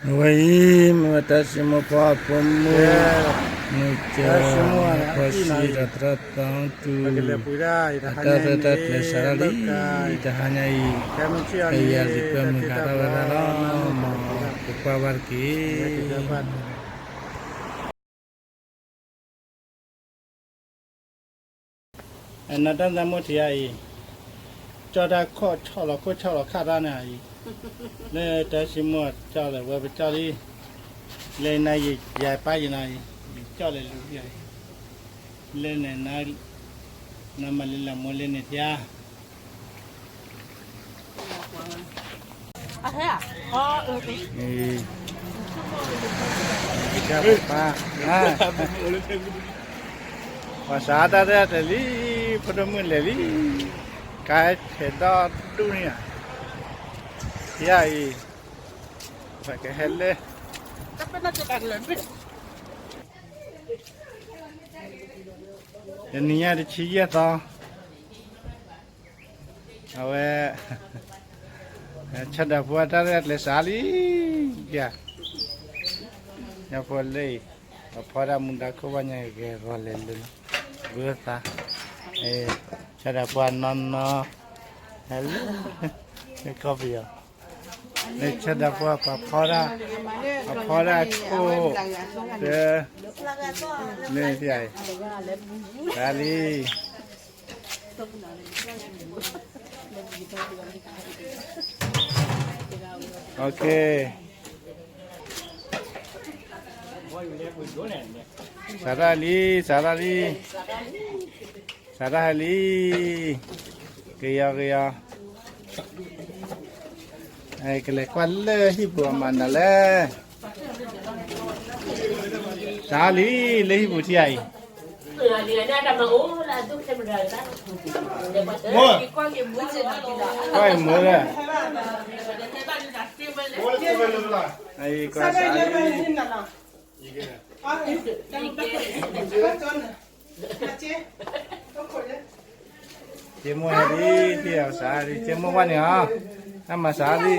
Wai matasimu papamu mucha pasi ratratang tu ratrat lesarali tahanyai kaya lipam karawarala kupawarki Nada namu tiai Jodoh kau cakap khadana ai Nè ta xin mua cho là qua cho đi lên này gì dài ba gì này cho lại luôn vậy lên này này nằm mà lên làm mua lên này thia thế à? ừ cha ba và xã ta ra để lý phần đông mình để lý cái thế đó đúng nhỉ thia phải cái hết lên Ini nya di cia to. Awe chada buat darat le sali ya. Ya boleh. Pada munda ko banyak ke rolel dulu. Berta. Chada buat non. Hello. Kopi ya. Chada buat pada ko. Ni dia. Kali. Okay. Sarali. Kaya. Kele kwalle hibu amanda le. Sali le hibu tiai. Coi mưa rồi. Ai coi chị mua đi theo xả đi chị mua quan gì hả? Ăn mà xả đi.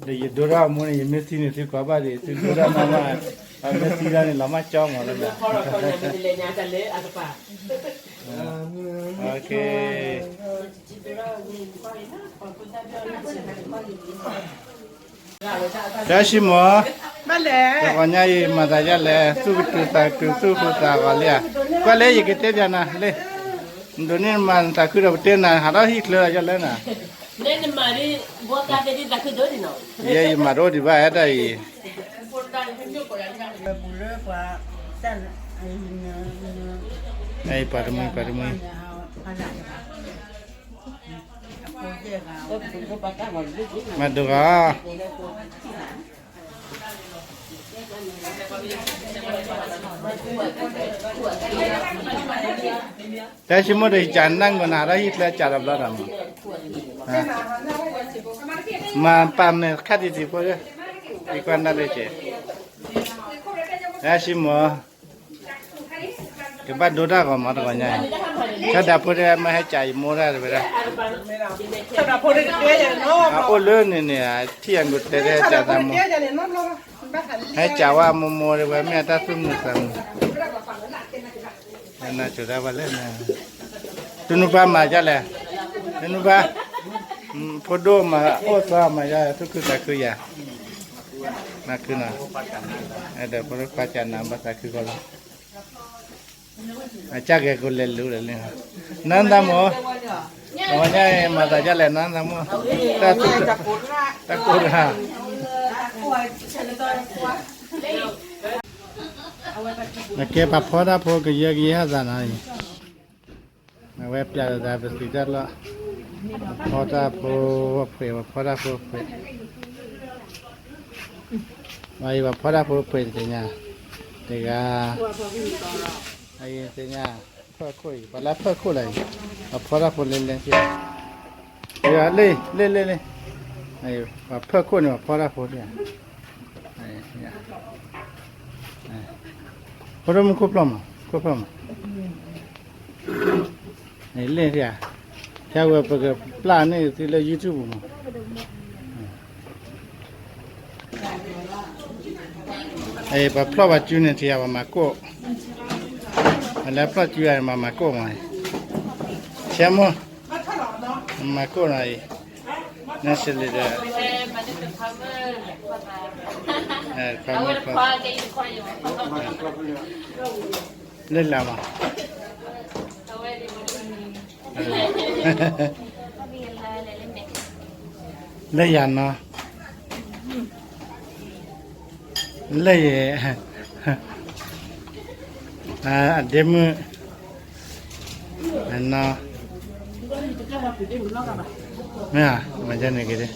Để đồ ra mua này mấy thứ này thì có ba để đồ ra mà mấy thứ này làm mà cho mà lên là. Ok. Đó xí mua. Cho con nhảy mà tại ra lẹ, su ta gọi lẹ. Qua lẹ gì cái tết giờ nè, lẹ. Đồ nên mà ta cứ đầu tiên là hà đó hít lừa cho lên nè. Nên mà đi vô ta đi ta cứ đốt đi nó. Vậy mà đốt thì phải ở đây. Đây phải mày. Mà được à? Thế chứ mà đây chán năng còn nào đó hít lên chả làm đó mà pan này khát gì gì thôi đi quan ra đây chị thế chứ mà cái bát đồ ra còn mà được còn nhảy cái đạp thôi em hay chạy mua ra rồi vậy ô lớn này nè thiên của tê tê chả làm mua hay chào à mua rồi vậy mẹ ta phun một lần nên là chủ ra vào lên nè tụi nó mà ra lẹ tụi nó photo mà ô sa mà raทุกคือแต่คืออย่านะคือนะเดี๋ยวพอปาจานะภาษาคือก็แล้วอาแกก็เล่นรู้เลยนั่นตามหมอวันนี้มาแต่จะเล่นนั่นตามหมอตะกุดฮะนะแกปะพอดาพอก็เยอะๆฮะซะนะนะเว็บจะได้ไปสิจัดละพอดาพอเป๋พอดาพอเป๋ไว้ว่าพอดาพอเป๋สิญาเด็กอ่ะไอ้สิญาเพื่อคุยบ่ละเพื่อคุยเลยพอดาพอเล่นๆสิเดี๋ยวเล่นไอ้ว่าเพื่อคุยนี่ว่าพอดาพอเนี่ยไอ้เนี่ยพอดามันครบแล้วมั้ยไอ้เล่นสิอ่ะแค่ว่าเปิดปลานี่ที่ละ YouTube มั้ง ปะพลอบจูเนี่ยที่ว่ามาโก้แล้วพลอจูมาโก้มาเชื่อมั้ยมาโก้ไหนนั่นสิเลยเด้อความไม่พอเล่นแล้วมั้ยเล่นยันเนาะเล่เดี๋ยวมืออันน่ะไม่อะมันจะไหนกันดิ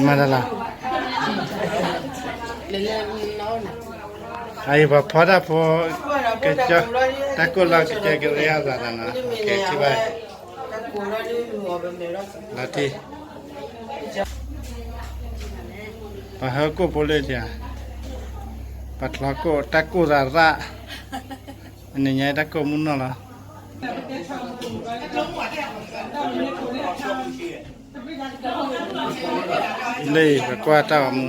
มาแล้วล่ะไอ้บ่พอได้พอก็จะตะโกนละก็จะเกี่ยวกับอะไรนะแกที่ว่าลาทีปะฮะก็พอเลยจ้ะปัดละก็ตะโกนระอันนี้ไงตะโกนมุนน่ะล่ะเลยก็กว่าตามุ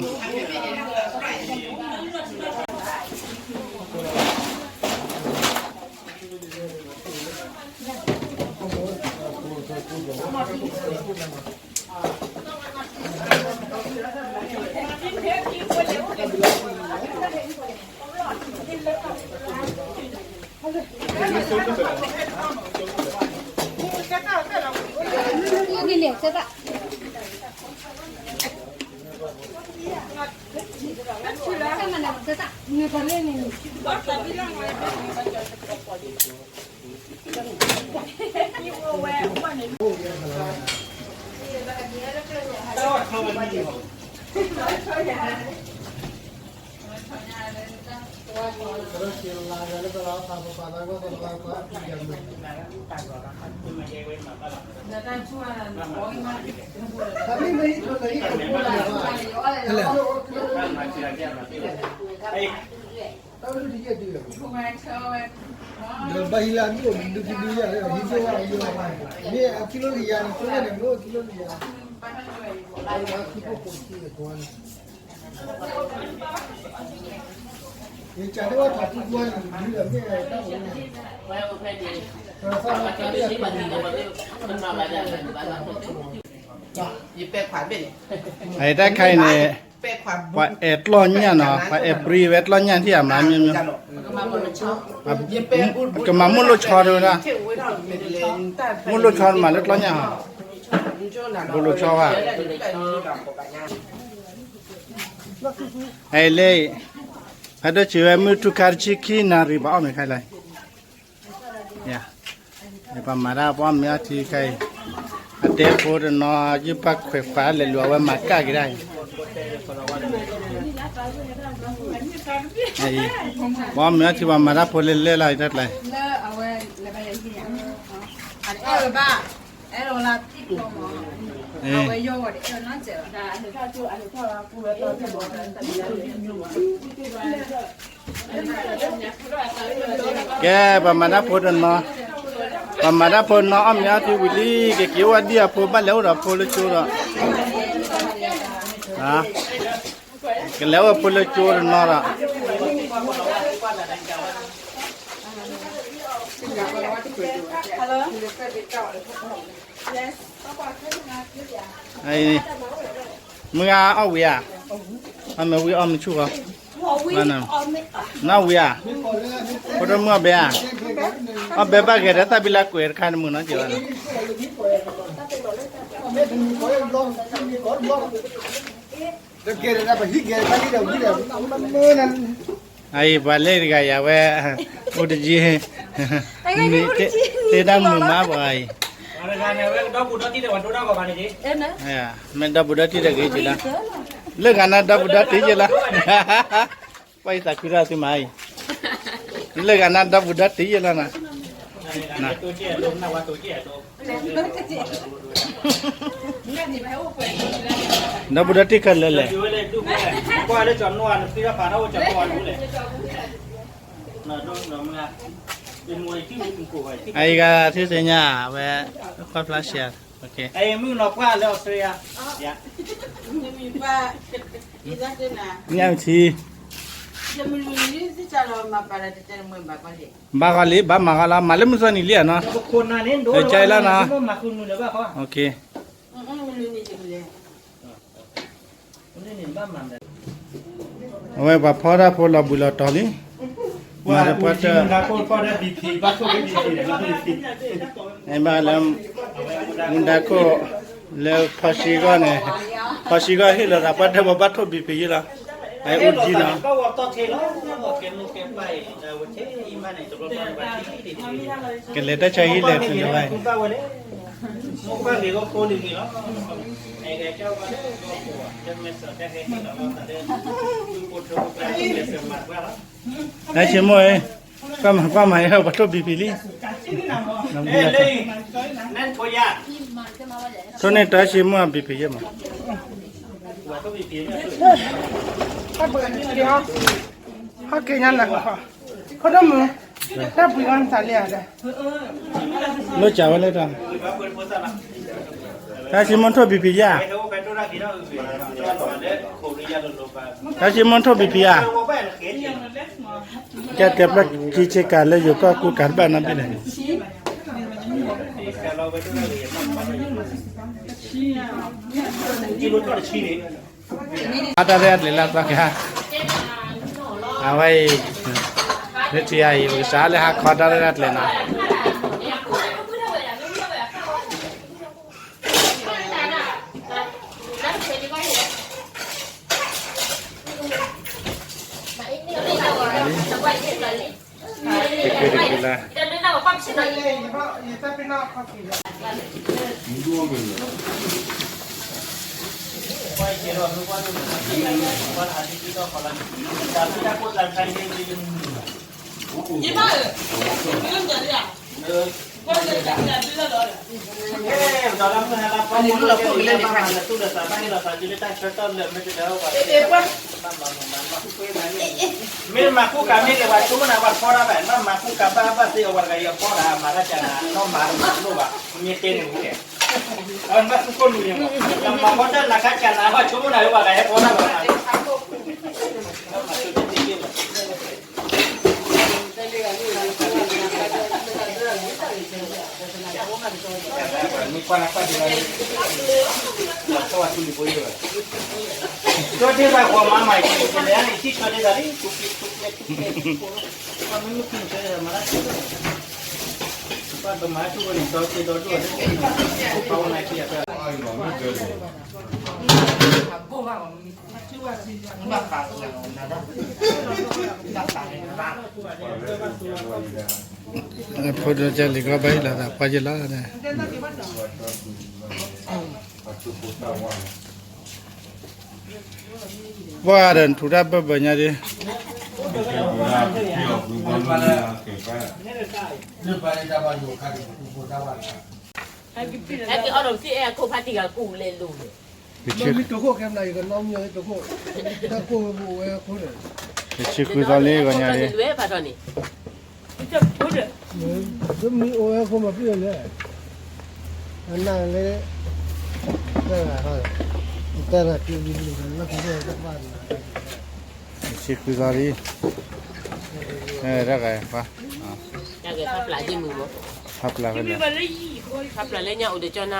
여기 내세다. 잠깐만 내세다. 이거 벌레는. Bahilan tu, duduk di dia, hijau ayu. Ni kilo dia, kilo dia, kilo dia. Aku pun pergi tuan. Ini cari apa tu tuan? Dia ni tak boleh.ไอ้ได้ใครเนี่ยว่าร้อนเนี่ยเนาะว่าปรีเวทร้อนเนี่ยที่อามามีมั้ยก็มามุลชอด้วยนะมุลชอมาแล้วร้อนเนี่ยมุลชอว่าไอ้เล่ฮัดเชื่อมือทุกคาร์ชิคีนาริบ้าไม่ใครเลยเนี่ยไอ้ปามาราบ้ามีอาทิตย์ใครเด็กพูดเนาะยุบปักเขวฟ้าเลยรัวว่ามาก้ากี่ได้ไอ้บ้ามีอาทิตย์ว่ามาราพูดเล่ๆอะไรนั่นเลยเอาไว้แล้วไปยังที่ยังอันบ้าเราลาติดลมเอาไว้โยกเดี๋ยวนั่นเจอได้เดี๋ยวถ้าจูอันนี้ถ้าเราพูดแล้วเราจะบอกกันแต่เดี๋ยวอยู่แกประมาณนั้นพูดเนาะประมาณนั้นพูดเนาะอ้อมยาที่วิลีเกี่ยวว่าเดียพูดบ้านแล้วเราพูดเลยจูเรานะกันแล้วว่าพูดเลยจูเนาะละไอ้มึงเอาเวียเอามาเวียเอามาชูเขานั่นน่ะน่าเวียพอเมื่อเบียเอาเบียบ้าเกิดแต่บิลาคุยร์ขันมึงน่ะเจ้าน่ะไอ้บาเล่ร์ก็อย่าเว้ยอุดจีนี่เตะดำมือมาบ่ไอ้ดอกบุดที่เดี๋ยววันดูดอกกับมันนี่มันดอกบุดที่เดี๋ยวกี่จีละเลิกงานดอกบุดที่จีละไปสักคืนละสิมาเลิกงานดอกบุดที่จีละนะนะตัวเจี๊ยดมนะว่าตัวเจี๊ยดมดอกบุดที่กันเลยก็เลยจำนวนที่เราผ่านเอาจำนวนรู้เลยน่ะดอกมึงอ่ะไอ้ก็ที่เสียเนี่ยเว้ยคอร์ฟลาเชียโอเคไอ้มึงนอกว่าแล้วเสีย จะมีป้าอีสักเดือนนะ ညံချီ จะมีนี่สิจะรอมาปาราจะมือมาก่อนดิ ဘာကလေးဘာမကလာမလည်းမစနီလေးနော် คนน่ะเนี่ยโดนมาคุณเลยว่าเขา โอเค มันรู้นี่จริงเลย คนนี้บ้านมันเลย အဝဲဘာဖော်တာဖော်လာဘူးလာတော်လေးမာရပတ်တာ นะคนพอได้บีพีบ้านเขาบีพีเลยนะบีพี အဲမှာလည်းမန်ဒါကိုလေဖရှိကနေဖရှိကဟိလာပတ်တယ်ဘာထုတ်ပြီးပြီလားအဲဦးကြီးနော် ก็ว่าต่อเทแล้วก็เก็บลูกเก็บไปแต่ว่าเทอีมันเนี่ยตัวเราบ้านที่ดี ကလေးတက်ချင်လေဖြစ်နေပါ คุณป้าวันนี้มุกบ้านเด็กก็โคตรดีเนาะไอ้แกเจ้าวันนี้ก็จะไม่สนใจให้เราแต่เดินดูปวดท้องไปเลยเสียมากว่าแล้ว ဒါချင်းမွေးကမဘာထုတ်ပြီးပြီလေ เอ้ยเลยนั่นตัวยา ဆိုနေတချင်းမွေးပြီးပြီရမှာ ว่าก็บีพีเนี่ย 他不敢的哈，他给人那个哈，他都没，他不让咱俩的。 လို့ကြာပါလေတော့ คือว่าเปิดโพสต์ละ ဒါချင်းမထုတ်ပြီးပြီရ ไอ้เขาเป็นตัวรักที่เราจอดรถเนี่ยโคตรยาลงไป ဒါချင်းမထုတ်ပြီးပြီရ เราไปเขียนอย่าง ကြက်တက်ပတ်ကြီးချက်ကလည်းရကကူကန်ပါနာပြီလေ แต่เราไปตัวรักที่จีบก็ชี้เลย အားတရလေလာတော့ခါအဝိုင်းလက်တီယာရီစားလေဟာခေါ်တာရတ်လေနာ ဒီလာ 也在边那靠边。 ไปเขียนว่าทุกวันวันอาทิตย์ก็คนละแต่ที่ถ้าพูดหลังใครเองจริง 你妈的，你怎么讲的呀？我这讲的比较多的。 เอ๊ะตอนนั้นเราพอเราพูดเรื่องบ้านเราตู้เราสามารถเราสามารถจะได้ชัดต้นเลยไม่ใช่แล้วว่าไม่มาคู่กับไม่เลยว่าชั่วโมงวันพอละแบบนั่นมาคู่กับบ้านบ้านเสียวันไงพอละมาละจันน้องมาลูกว่ามีเกณฑ์อยู่เนี่ยอันนั้นทุกคนรู้ยังมาพอจะนักจันนะว่าชั่วโมงไหนว่าไงพอละแบบนั้นมีความรักดีเลยก็ว่าทุลีปุยเลยก็ที่ว่าความมาใหม่ที่เลยนี่ที่เขาได้dariทุกมันไม่คุ้นเคยมาแล้วก็ต้องมาช่วยนี่ตัวที่ตัวด้วยเขาไหนที่จะဖော်တော့ကြလေကဘိုင်လာတာပါကြလာတယ်ဘာရန်ထူတာပပညာဒီ 哎，给俺们这哎，可怕这个姑来录的。 ဒီချစ် 你多好看那一个老苗多好，他过不我也可能。 ဒီချစ်ကူတော်လေးကညာလေး 对，怕着你。这不是。这没我也可能不要嘞，那嘞，那个哈，在那就那个在办。 ဒီချစ်ကူတော်လေးအဲရကဲပါ 那个他不来的么？ ဟပ်လာပဲလေ 他不来人家我的叫那。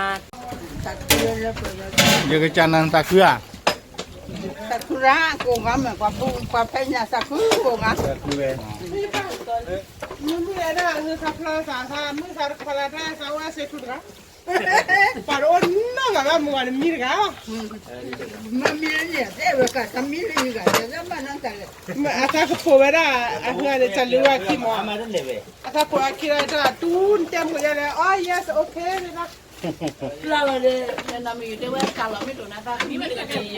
ဒီကချန်နန်တကွာ Sakura, kung kami, papenya sakura, kung kami. ကူပဲ Mimi ada anu sapla sa mu sar kala da sa wa se tudra. Paro na ga mu ga mirga. Mami ni, deve ka kami ni ga, deve manantale. Ma ata ko povera anga de chalwa ki mo. มาได้เลยเว้ย Ata ko akira da tun tem ya le. Oh yes, okay na. Claro, na mi deve kala mi dona ta. Mi me ga ni.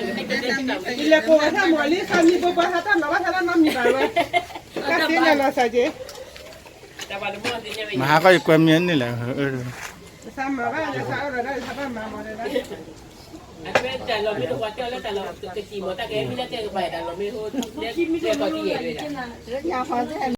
Ile ko ata mo ali kami bo ba ata na wa ata na mi ba wa. Ka te na na sa je. မဟာကကွယ်မြင်းနေလေ Sa ma ga na sa ora da sa ba ma mo da. Tapi kalau kita buat kalau kalau kecil, kita kayak bila kita bayar kalau kita dia kau dia. Ya, fa